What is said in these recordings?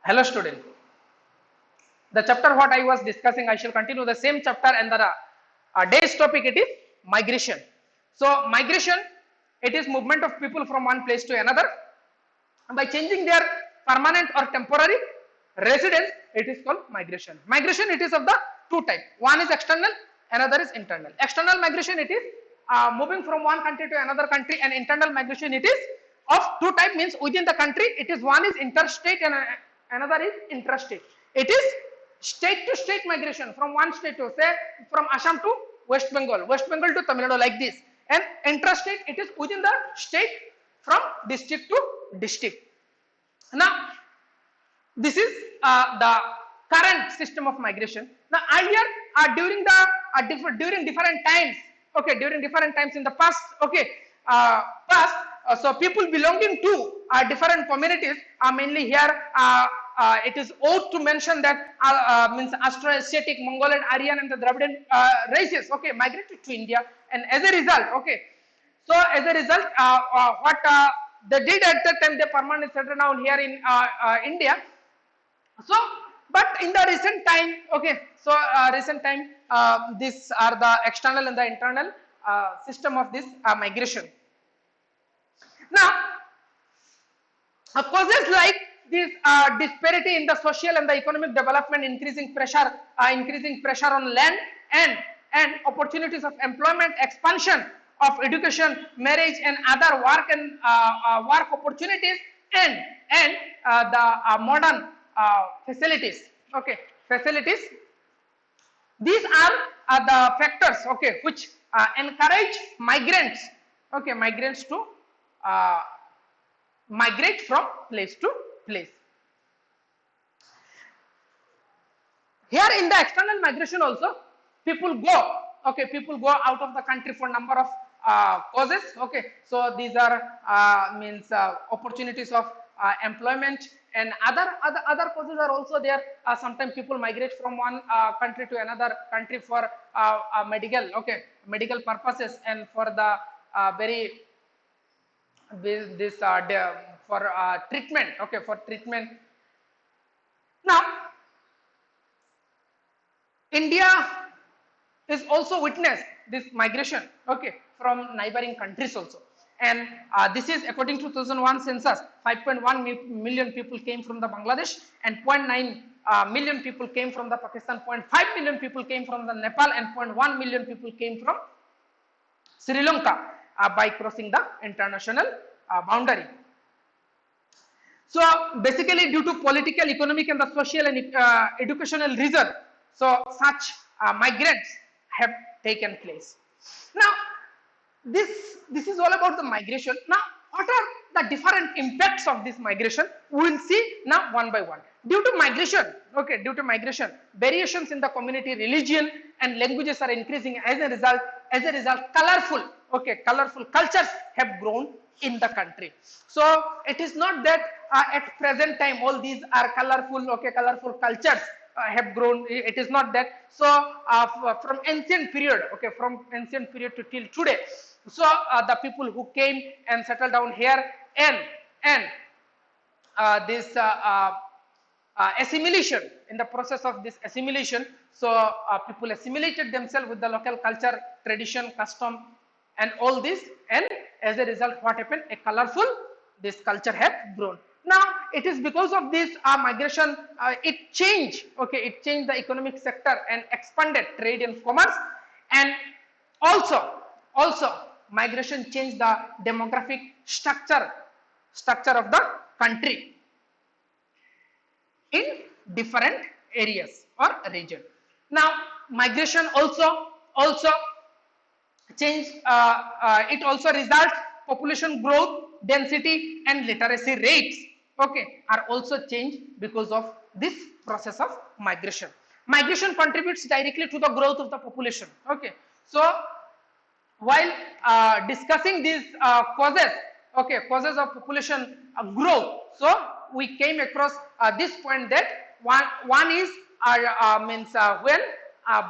Hello student. The chapter what I was discussing, I shall continue the same chapter, and the day's topic it is migration. So migration, it is movement of people from one place to another by changing their permanent or temporary residence. It is called migration. Migration, it is of the two types. One is external, another is internal. External migration, it is moving from one country to another country, and internal migration, it is of two types, means within the country. It is one is interstate and another is intrastate. It is state to state migration, from one state to, say, from Assam to West Bengal to Tamil Nadu, like this. And intrastate, it is within the state, from district to district. Now this is the current system of migration. Now earlier, during the during different times, okay, during different times in the past, okay, so people belonging to different communities, mainly here it is ought to mention that means Austroasiatic, Mongolian, Aryan and the Dravidian races, okay, migrated to India, and as a result, okay, so as a result, what they did at that time, they permanently settled down here in India. So, but in the recent time, okay, so recent time, these are the external and the internal system of this migration. Now, causes like this disparity in the social and the economic development, increasing pressure on land and opportunities of employment, expansion of education, marriage and other work and work opportunities, and the modern facilities, okay, facilities. These are the factors, okay, which encourage migrants, okay, migrants to migrate from place to place. Here in the external migration also, people go, okay, people go out of the country for number of causes, okay. So these are means opportunities of employment, and other causes are also there. Sometimes people migrate from one country to another country for medical, okay, medical purposes, and for the very this for treatment, okay, for treatment. Now India is also witnessed this migration, okay, from neighboring countries also, and this is according to 2001 census. 5.1 million people came from the Bangladesh, and 0.9 million people came from the Pakistan, 0.5 million people came from the Nepal, and 0.1 million people came from Sri Lanka by crossing the international boundary. So basically, due to political, economic and the social and educational reason, so such migrants have taken place. Now this is all about the migration. Now what are the different impacts of this migration? We will see now one by one. Due to migration, okay, due to migration, variations in the community, religion and languages are increasing. As a result, colorful, okay, colorful cultures have grown in the country. So it is not that at present time all these are colorful, okay, colorful cultures have grown. It is not that. So from ancient period, okay, from ancient period to till today, so the people who came and settled down here, and this assimilation, in the process of this assimilation, so people assimilated themselves with the local culture, tradition, custom and all this, and as a result what happened, a colorful this culture have grown. Now it is because of this migration, it changed, okay, it changed the economic sector and expanded trade and commerce, and also migration changed the demographic structure of the country in different areas or region. Now migration also change, it also results population growth, density and literacy rates, okay, are also changed because of this process of migration. Migration contributes directly to the growth of the population, okay. So while discussing these causes, okay, causes of population growth, so we came across this point that one is means when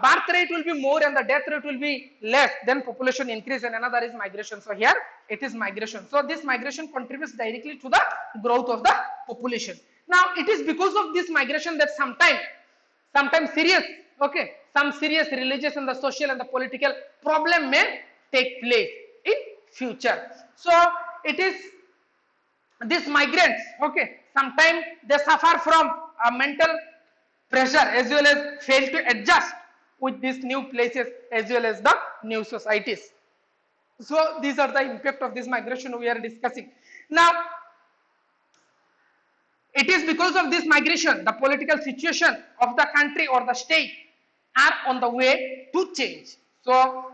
birth rate will be more and the death rate will be less, then population increase, and another is migration. So here it is migration. So this migration contributes directly to the growth of the population. Now it is because of this migration that sometimes serious, okay, some serious religious and the social and the political problem may take place in future. So it is these migrants, okay, sometimes they suffer from a mental pressure as well as fail to adjust with these new places as well as the new societies. So these are the impact of this migration we are discussing. Now it is because of this migration the political situation of the country or the state are on the way to change. So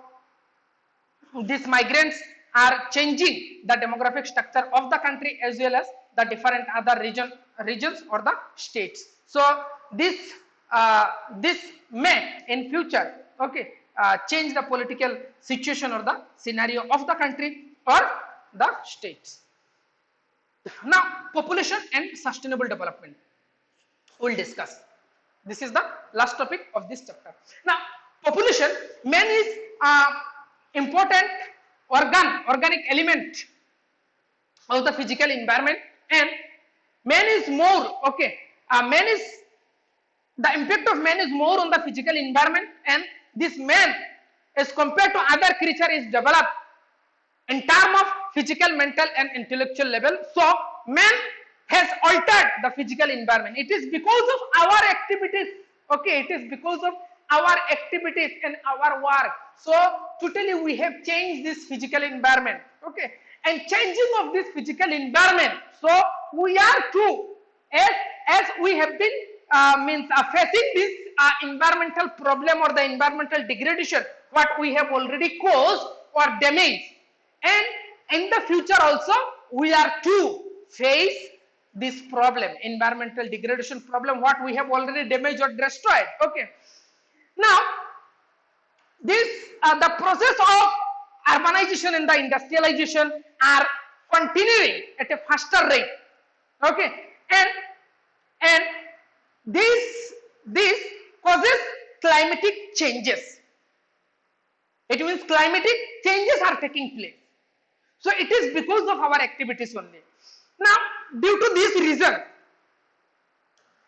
these migrants are changing the demographic structure of the country as well as the different other regions or the states. So this may in future, okay, change the political situation or the scenario of the country or the states. Now population and sustainable development we will discuss. This is the last topic of this chapter. Now population, man is important organic element of the physical environment, and man is more, okay, man is the impact of man is more on the physical environment, and this man as compared to other creature is developed in term of physical, mental and intellectual level. So man has altered the physical environment. It is because of our activities, okay, it is because of our activities and our work. So totally we have changed this physical environment, okay, and changing of this physical environment. So we are too, as we have been facing this environmental problem or the environmental degradation what we have already caused or damaged, and in the future also we are to face this problem, environmental degradation problem what we have already damaged or destroyed, okay. Now this the process of urbanization and the industrialization are continuing at a faster rate, okay, and this causes climatic changes. It means climatic changes are taking place. So it is because of our activities only. Now due to this reason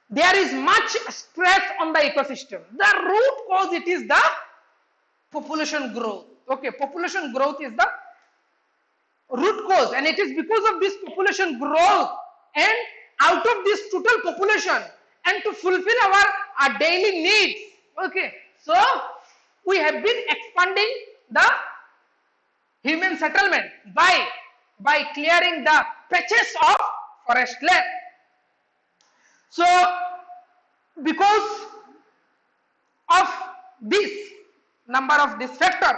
there is much stress on the ecosystem. The root cause it is the population growth, okay, population growth is the root cause, and it is because of this population growth and out of this total population and to fulfill our daily needs, okay, so we have been expanding the human settlement by clearing the patches of forest land. So because of this number of this factor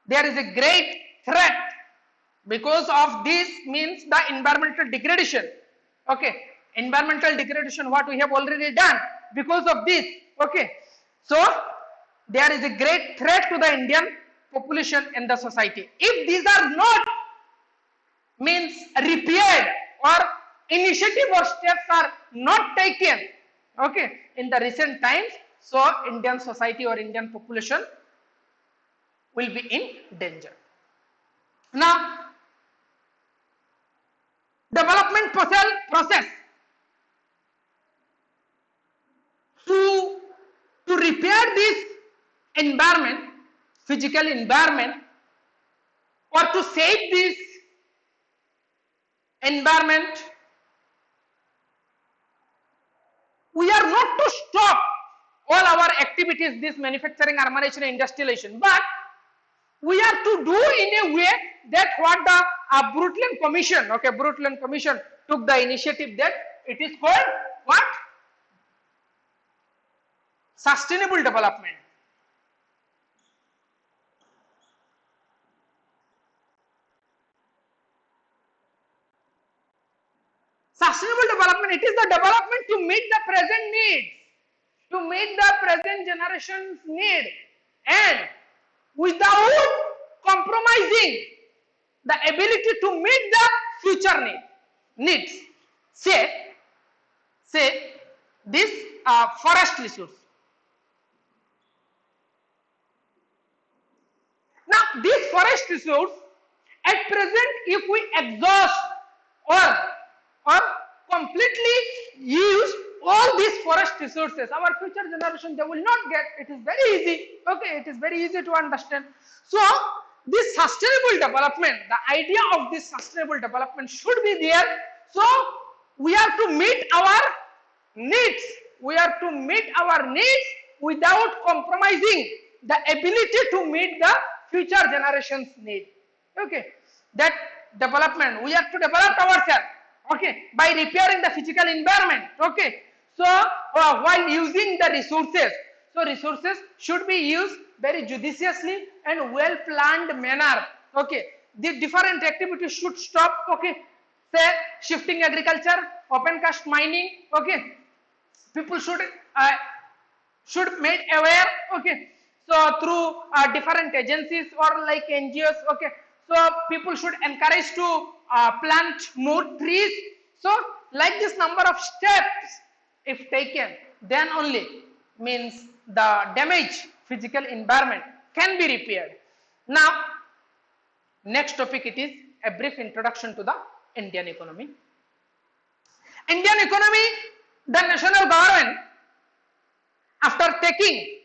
there is a great threat. Because of this means the environmental degradation, okay, environmental degradation what we have already done because of this, okay, so there is a great threat to the Indian population and the society. If these are not means repaired or initiative or steps are not taken, okay, in the recent times, so Indian society or Indian population will be in danger. Now development process to repair this environment, physical environment, or to save this environment, we are not to stop all our activities, this manufacturing, urbanization, industrialization, but we are to do in a way that what the Brundtland Commission, okay, Brundtland Commission took the initiative that it is called what? Sustainable development. Sustainable development, it is the development to meet the present needs, to meet the present generation's need, and without compromising the ability to meet the future needs. Say this forest resource. Now this forest resource at present if we exhaust or completely use all these forest resources, our future generation, they will not get. It is very easy. Okay, it is very easy to understand. So this sustainable development, the idea of this sustainable development should be there. So we have to meet our needs. We have to meet our needs without compromising the ability to meet the future generations need. Okay, that development, we have to develop ourselves, okay, by repairing the physical environment. Okay, so while using the resources, so resources should be used very judiciously and well planned manner. Okay, the different activities should stop. Okay, say shifting agriculture, open cast mining. Okay, people should made aware. Okay, so through different agencies or like NGOs. Okay, so people should encourage to plant more trees. So like this number of steps if taken, then only means the damaged physical environment can be repaired. Now next topic, it is a brief introduction to the Indian economy. Indian economy, the national government, after taking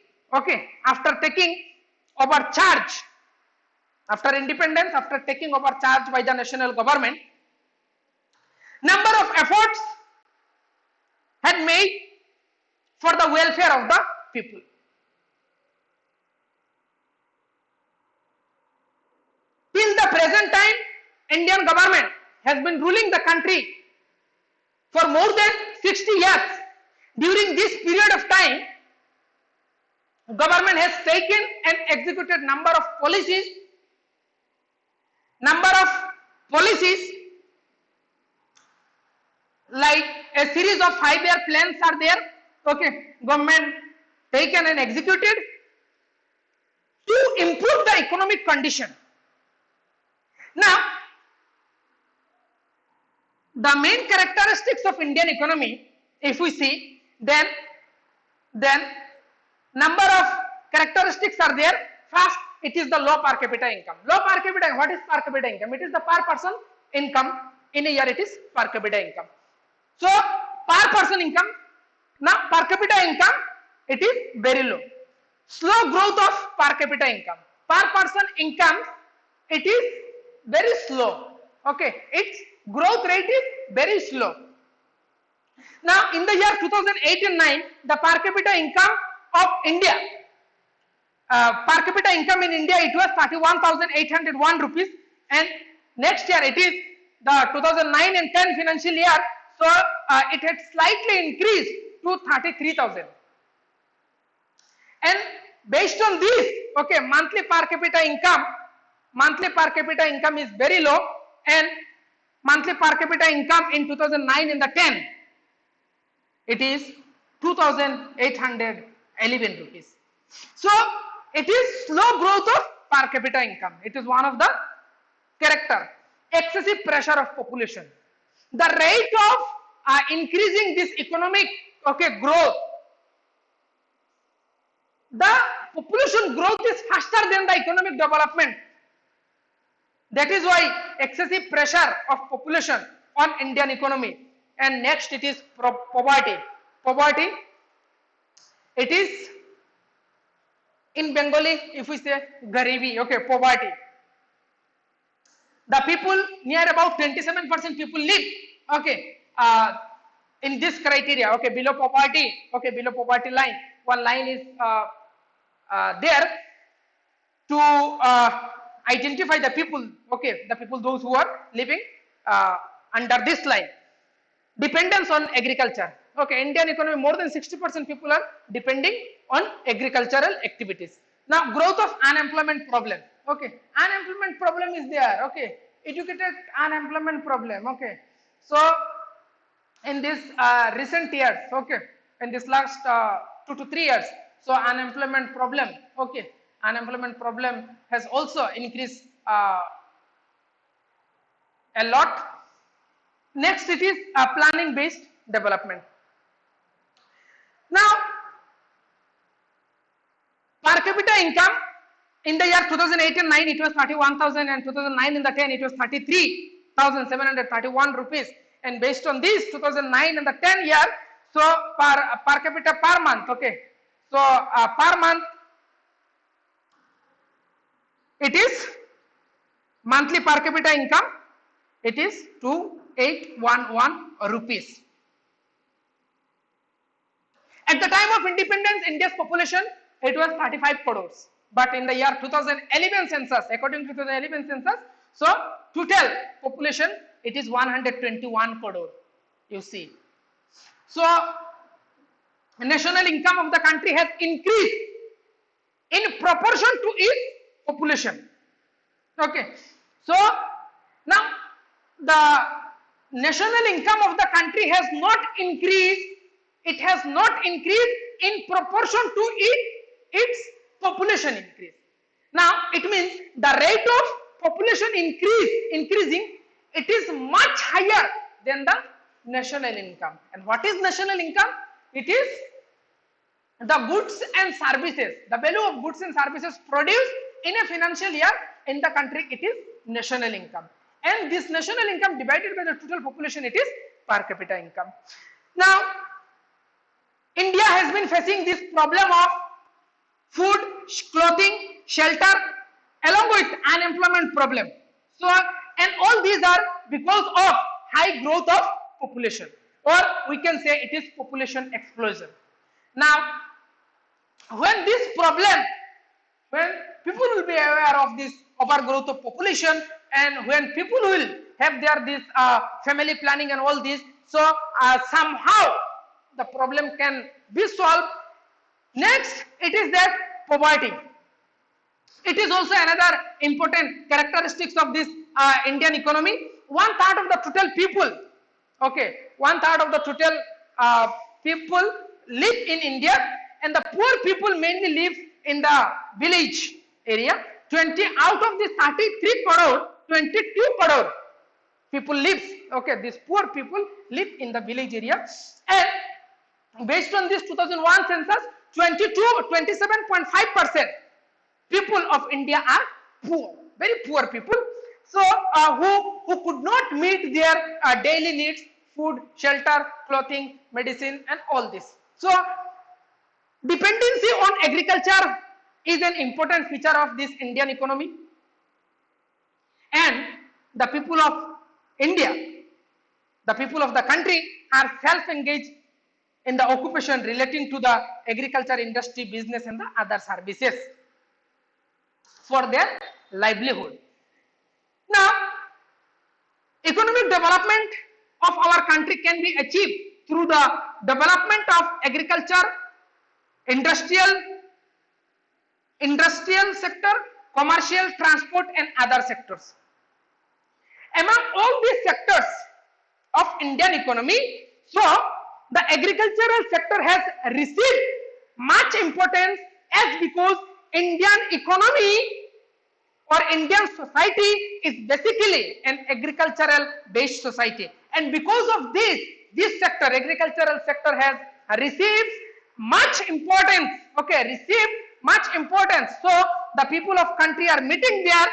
over charge, after independence, after taking over charge by the national government, number of efforts had made for the welfare of the people. Till the present time, Indian government has been ruling the country for more than 60 years. During this period of time, government has taken and executed number of policies like a series of 5-year plans are there. Okay, government taken and executed to improve the economic condition. Now, the main characteristics of Indian economy, if we see, then number of characteristics are there. First, it is the low per capita income. Low per capita, what is per capita income? It is the per person income. In a year, it is per capita income. So, per person income, now per capita income, it is very low. Slow growth of per capita income. Per person income, it is very slow. Okay, its growth rate is very slow. Now, in the year 2008-9, the per capita income of India, per capita income in India, it was 31,801 rupees, and next year it is the 2009 and 10 financial year, so it had slightly increased to 33,000. And based on this, okay, monthly per capita income is very low, and monthly per capita income in 2009 in the 10, it is 2,811 rupees. So it is slow growth of per capita income. It is one of the character. Excessive pressure of population. The rate of increasing this economic growth, the population growth is faster than the economic development. That is why excessive pressure of population on Indian economy. And next, it is poverty. Poverty, it is in Bengali, if we say garibi, okay, poverty. The people, near about 27% people live, okay, in this criteria, okay, below poverty, okay, below poverty line. One line is there to identify the people, okay, the people, those who are living under this line. Dependence on agriculture. Okay, Indian economy, more than 60% people are depending on agricultural activities. Now, growth of unemployment problem. Okay, unemployment problem is there. Okay, educated unemployment problem. Okay, so in this recent years, okay, in this last 2 to 3 years, so unemployment problem, okay, unemployment problem has also increased a lot. Next, it is planning based development. Now, per capita income in the year 2008 and 9, it was 31,000, and 2009 in the 10, it was 33,731 rupees. and based on this 2009 and the 10 year, so per capita per month, okay, so per month it is monthly per capita income, it is 2811 rupees. At the time of independence, India's population, it was 35 crores. But in the year 2011 census, according to 2011 census, so total population, it is 121 crore. You see. So national income of the country has increased in proportion to its population. Okay. So now the national income of the country has not increased. It has not increased in proportion to its population increase. Now it means the rate of population increasing, it is much higher than the national income. And what is national income? It is the goods and services, the value of goods and services produced in a financial year in the country, it is national income. And this national income divided by the total population, it is per capita income. Now India has been facing this problem of food, clothing, shelter, along with unemployment problem. So, and all these are because of high growth of population, or we can say it is population explosion. Now, when this problem, when people will be aware of this overgrowth of population, and when people will have their this family planning and all this, so somehow the problem can be solved. Next, it is that poverty. It is also another important characteristics of this Indian economy. 1/3 of the total people, okay, 1/3 of the total people live in India, and the poor people mainly live in the village area. 20 out of the 33 crore, 22 crore people live, okay, these poor people live in the village area. And based on this 2001 census, 27.5% people of India are poor, very poor people. So who could not meet their daily needs, food, shelter, clothing, medicine, and all this. So dependency on agriculture is an important feature of this Indian economy, and the people of India, the people of the country are self-engaged in the occupation relating to the agriculture industry, business, and the other services for their livelihood. Now, economic development of our country can be achieved through the development of agriculture, industrial sector, commercial, transport, and other sectors. Among all these sectors of Indian economy, so the agricultural sector has received much importance, as because Indian economy or Indian society is basically an agricultural based society, and because of this sector, agricultural sector has received much importance, okay, received much importance. So the people of country are meeting their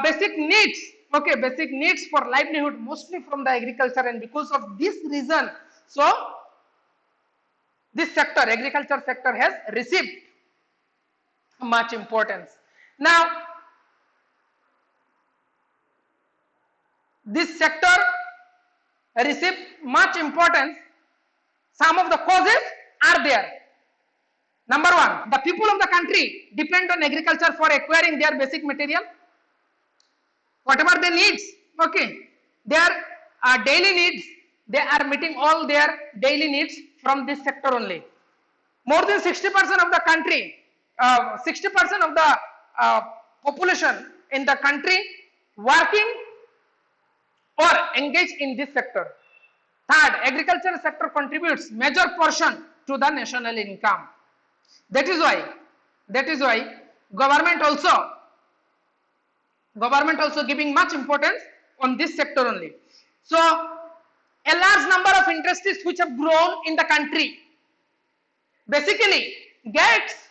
basic needs, okay, basic needs for livelihood mostly from the agriculture, and because of this reason, so this sector, agriculture sector, has received much importance. Now, this sector received much importance. Some of the causes are there. Number one, the people of the country depend on agriculture for acquiring their basic material, whatever they need, okay, their daily needs, they are meeting all their daily needs from this sector only. More than 60% of the country, 60% of the population in the country working or engaged in this sector. Third, agricultural sector contributes major portion to the national income. That is why government also giving much importance on this sector only. So a large number of industries which have grown in the country basically gets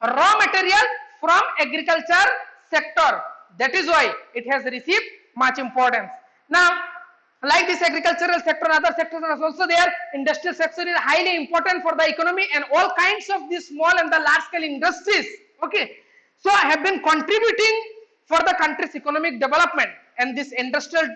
raw material from agriculture sector. That is why it has received much importance. Now Like this agricultural sector, other sectors are also there. Industrial sector is highly important for the economy, and all kinds of these small and the large scale industries, okay, so have been contributing for the country's economic development, and this industrial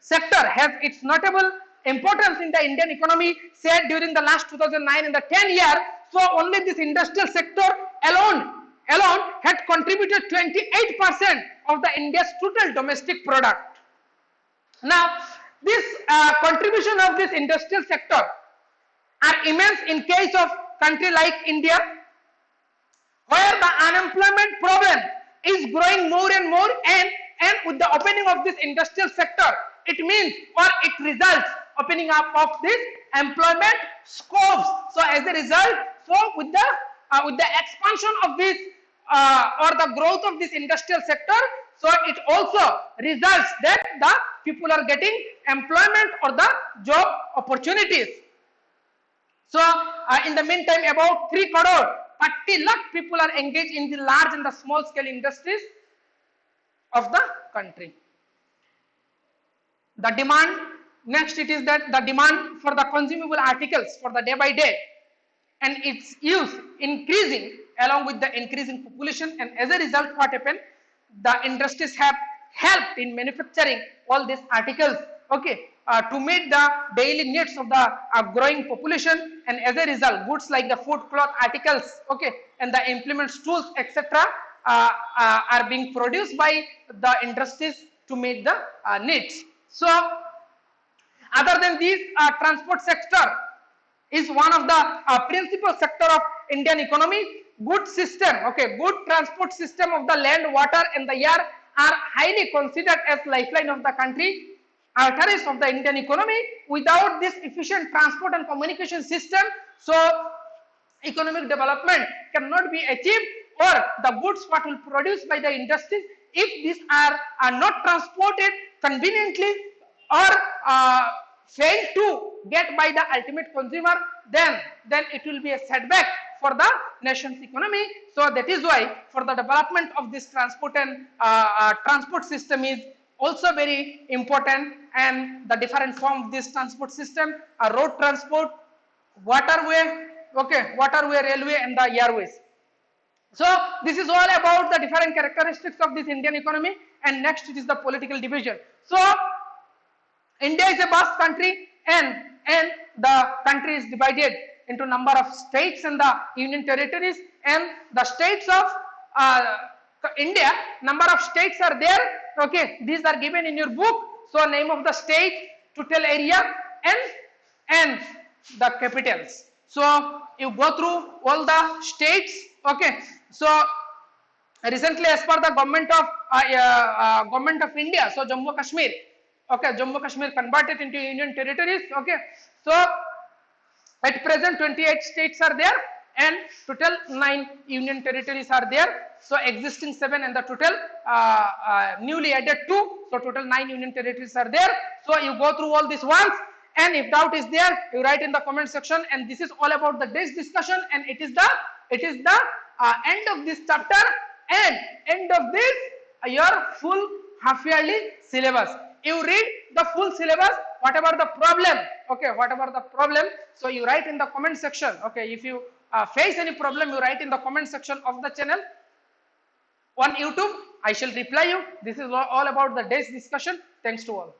sector has its notable importance in the Indian economy, said during the last 2009 in the 10 year. So only this industrial sector alone had contributed 28% of the India's total domestic product. Now, this contribution of this industrial sector are immense in case of country like India, where the unemployment problem is growing more and more, and with the opening of this industrial sector, it means or it results opening up of this employment scopes. So as a result, so with the expansion of this or the growth of this industrial sector, so it also results that the people are getting employment or the job opportunities. So in the meantime, about 3 crore 30 lakh people are engaged in the large and the small scale industries of the country. The demand, next it is that the demand for the consumable articles for the day by day and its use increasing along with the increasing population, and as a result what happened, the industries have helped in manufacturing all these articles, okay, to meet the daily needs of the growing population, and as a result goods like the food, cloth articles, okay, and the implements, tools, etc. Are being produced by the industries to meet the needs. So other than these, transport sector is one of the principal sector of Indian economy. Good system, okay, good transport system of the land, water and the air are highly considered as lifeline of the country, arteries of the Indian economy. Without this efficient transport and communication system, so economic development cannot be achieved, or the goods what will produced by the industries, if these are not transported conveniently or fail to get by the ultimate consumer, then it will be a setback for the nation's economy. So that is why for the development of this transport and transport system is also very important, and the different form of this transport system are road transport, waterway, okay, waterway, railway and the airways. So this is all about the different characteristics of this Indian economy, and next it is the political division. So India is a vast country, and the country is divided into number of states and the union territories, and the states of India, number of states are there, okay, these are given in your book. So name of the state, total area and the capitals. So you go through all the states, okay. So recently as per the government of India, so Jammu Kashmir, okay, Jammu Kashmir converted into union territories, okay. So at present 28 states are there and total 9 union territories are there. So existing 7 and the total newly added 2, so total 9 union territories are there. So you go through all these ones, and if doubt is there, you write in the comment section. And this is all about the day's discussion, and it is the end of this chapter and end of this your full half yearly syllabus. You read the full syllabus, whatever the problem, okay, whatever the problem, so you write in the comment section, okay. If you face any problem, you write in the comment section of the channel on YouTube. I shall reply you. This is all about the day's discussion. Thanks to all.